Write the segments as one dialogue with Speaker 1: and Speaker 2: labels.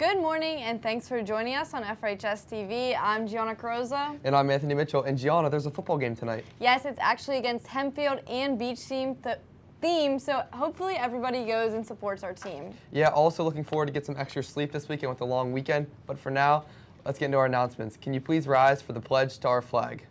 Speaker 1: Good morning and thanks for joining us on Frhstv. I'm Gianna Carosa.
Speaker 2: And I'm Anthony Mitchell. And Gianna, there's a football game tonight.
Speaker 1: Yes, it's actually against Hempfield and Beach theme, so hopefully everybody goes and supports our team.
Speaker 2: Yeah, also looking forward to get some extra sleep this weekend with a long weekend. But for now, let's get into our announcements. Can you please rise for the pledge to our flag?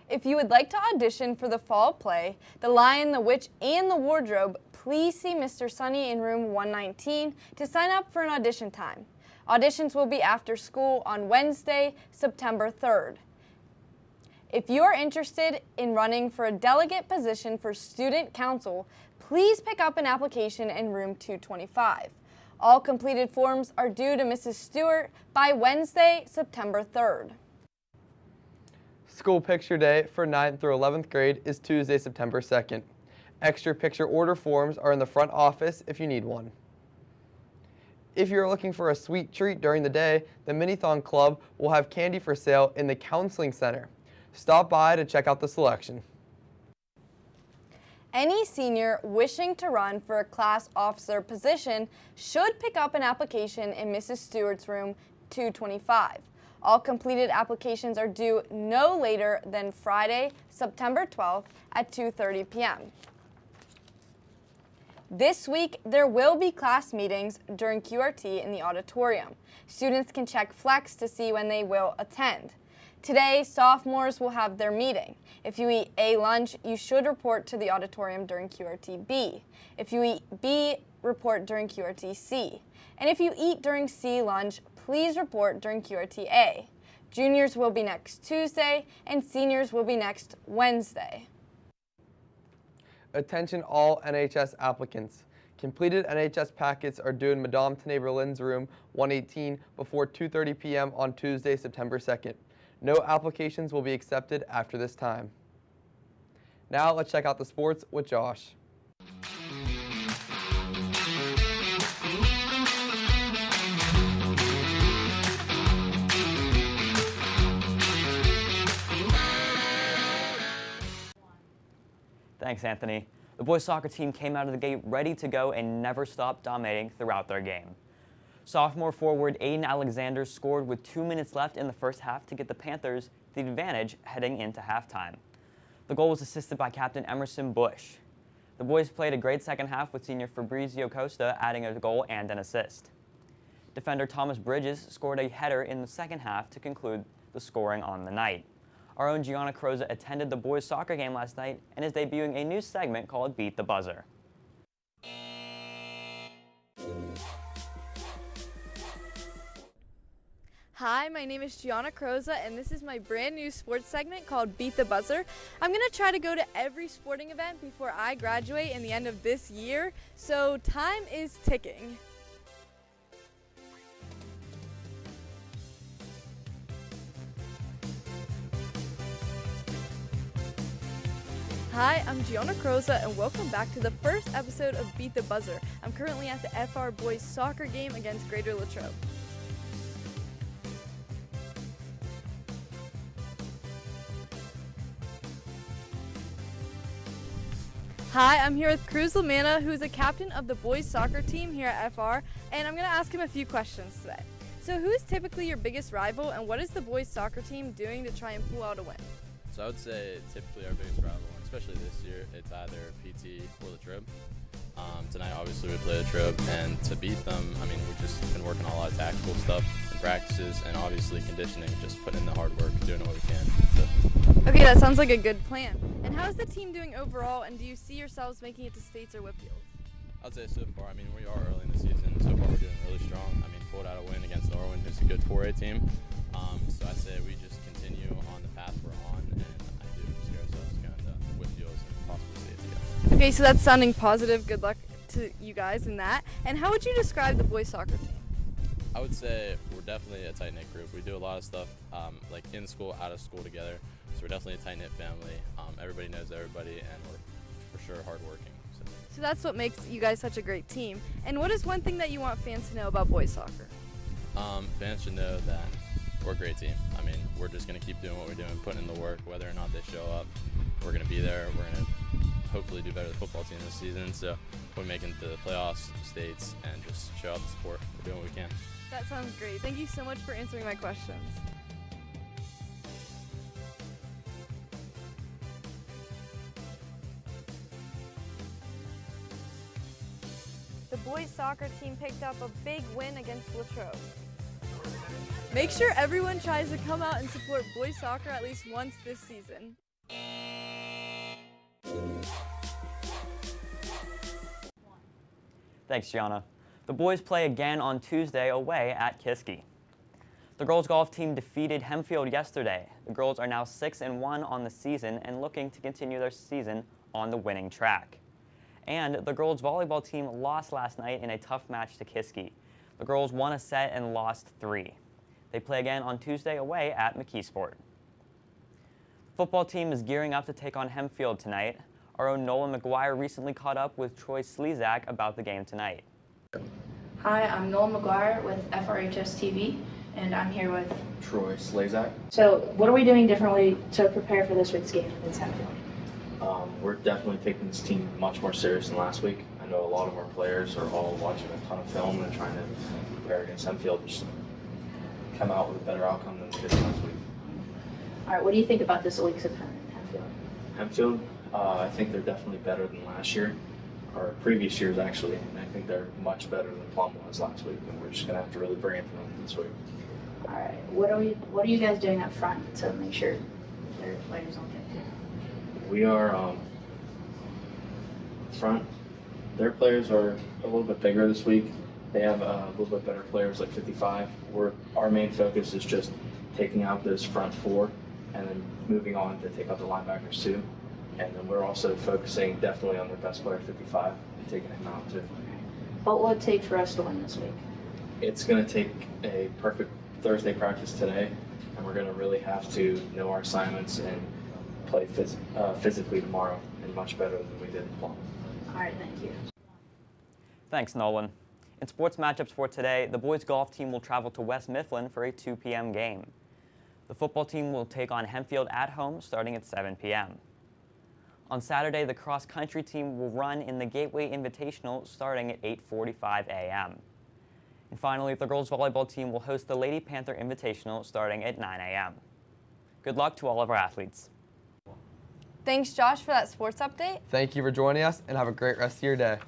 Speaker 1: If you would like to audition for the fall play, The Lion, the Witch, and the Wardrobe, please see Mr. Sunny in room 119 to sign up for an audition time. Auditions will be after school on Wednesday, September 3rd. If you are interested in running for a delegate position for student council, please pick up an application in room 225. All completed forms are due to Mrs. Stewart by Wednesday, September 3rd.
Speaker 2: School Picture Day for 9th through 11th grade is Tuesday, September 2nd. Extra picture order forms are in the front office if you need one. If you're looking for a sweet treat during the day, the Minithon Club will have candy for sale in the Counseling Center. Stop by to check out the selection.
Speaker 1: Any senior wishing to run for a class officer position should pick up an application in Mrs. Stewart's room 225. All completed applications are due no later than Friday, September 12th at 2:30 p.m. This week, there will be class meetings during QRT in the auditorium. Students can check Flex to see when they will attend. Today, sophomores will have their meeting. If you eat A lunch, you should report to the auditorium during QRT B. If you eat B, report during QRT C. And if you eat during C lunch, please report during QRT A. Juniors will be next Tuesday, and seniors will be next Wednesday.
Speaker 2: Attention all NHS applicants. Completed NHS packets are due in Madame Tenay Lynn's room 118 before 2:30 p.m. on Tuesday, September 2nd. No applications will be accepted after this time. Now let's check out the sports with Josh.
Speaker 3: Thanks, Anthony. The boys soccer team came out of the gate ready to go and never stopped dominating throughout their game. Sophomore forward Aiden Alexander scored with 2 minutes left in the first half to get the Panthers the advantage heading into halftime. The goal was assisted by captain Emerson Bush. The boys played a great second half with senior Fabrizio Costa adding a goal and an assist. Defender Thomas Bridges scored a header in the second half to conclude the scoring on the night. Our own Gianna Carosa attended the boys soccer game last night and is debuting a new segment called Beat the Buzzer.
Speaker 1: Hi, my name is Gianna Carosa, and this is my brand new sports segment called Beat the Buzzer. I'm going to try to go to every sporting event before I graduate in the end of this year, so time is ticking. Hi, I'm Gianna Carosa, and welcome back to the first episode of Beat the Buzzer. I'm currently at the FR boys soccer game against Greater Latrobe. Hi, I'm here with Cruz Lamanna, who's a captain of the boys soccer team here at FR, and I'm going to ask him a few questions today. So who is typically your biggest rival, and what is the boys soccer team doing to try and pull out a win?
Speaker 4: So I would say typically our biggest rival, especially this year, it's either PT or Latrobe. Tonight obviously we play Latrobe, and to beat them, I mean, we've just been working on a lot of tactical stuff and practices, and obviously conditioning, just putting in the hard work, doing what we can. So.
Speaker 1: Okay, that sounds like a good plan. And how is the team doing overall, and do you see yourselves making it to states or Whitfield?
Speaker 4: I'd say so far, I mean, we are early in the season. So far we're doing really strong. I mean, pulled out a win against Norwin, who's a good 4A team. So I'd say we just continue on the path we're on, and I do see ourselves going to Whitfield and possibly states again.
Speaker 1: Okay, so that's sounding positive. Good luck to you guys in that. And how would you describe the boys soccer team?
Speaker 4: I would say we're definitely a tight-knit group. We do a lot of stuff like in school, out of school together. So we're definitely a tight-knit family. Everybody knows everybody, and we're for sure hardworking.
Speaker 1: So that's what makes you guys such a great team. And what is one thing that you want fans to know about boys soccer?
Speaker 4: Fans should know that we're a great team. I mean, we're just going to keep doing what we're doing, putting in the work, whether or not they show up. We're going to be there. We're going to hopefully do better than the football team this season. So we're making the playoffs, states, and just show out the sport. We're doing what we can.
Speaker 1: That sounds great. Thank you so much for answering my questions. The boys soccer team picked up a big win against Latrobe. Make sure everyone tries to come out and support boys soccer at least once this season.
Speaker 3: Thanks, Gianna. The boys play again on Tuesday away at Kiski. The girls golf team defeated Hempfield yesterday. The girls are now 6-1 on the season and looking to continue their season on the winning track. And the girls volleyball team lost last night in a tough match to Kiski. The girls won a set and lost 3. They play again on Tuesday away at McKeesport. The football team is gearing up to take on Hempfield tonight. Our own Nolan McGuire recently caught up with Troy Slezak about the game tonight.
Speaker 5: Hi, I'm Nolan McGuire with FRHS TV, and I'm here with
Speaker 6: Troy Slezak.
Speaker 5: So, what are we doing differently to prepare for this week's game against Hempfield?
Speaker 6: We're definitely taking this team much more serious than last week. I know a lot of our players are all watching a ton of film and trying to prepare against Hempfield and just come out with a better outcome than we did last week.
Speaker 5: All right, what do you think about this week's opponent, Hempfield?
Speaker 6: Hempfield, I think they're definitely better than last year, or previous years actually, and I think they're much better than Plum was last week, and we're just going to have to really bring it to them this week.
Speaker 5: All right, what are you guys doing up front to make sure their players don't get hit?
Speaker 6: We are front. Their players are a little bit bigger this week. They have a little bit better players like 55. Our main focus is just taking out those front 4 and then moving on to take out the linebackers too. And then we're also focusing definitely on their best player 55 and taking him out too.
Speaker 5: What will it take for us to win this week?
Speaker 6: It's going to take a perfect Thursday practice today, and we're going to really have to know our assignments and play physically tomorrow and much better than we did in Plum.
Speaker 5: All right, thank you.
Speaker 3: Thanks, Nolan. In sports matchups for today, the boys golf team will travel to West Mifflin for a 2 p.m. game. The football team will take on Hempfield at home starting at 7 p.m. On Saturday, the cross-country team will run in the Gateway Invitational starting at 8:45 a.m. And finally, the girls volleyball team will host the Lady Panther Invitational starting at 9 a.m. Good luck to all of our athletes.
Speaker 1: Thanks, Josh, for that sports update.
Speaker 2: Thank you for joining us, and have a great rest of your day.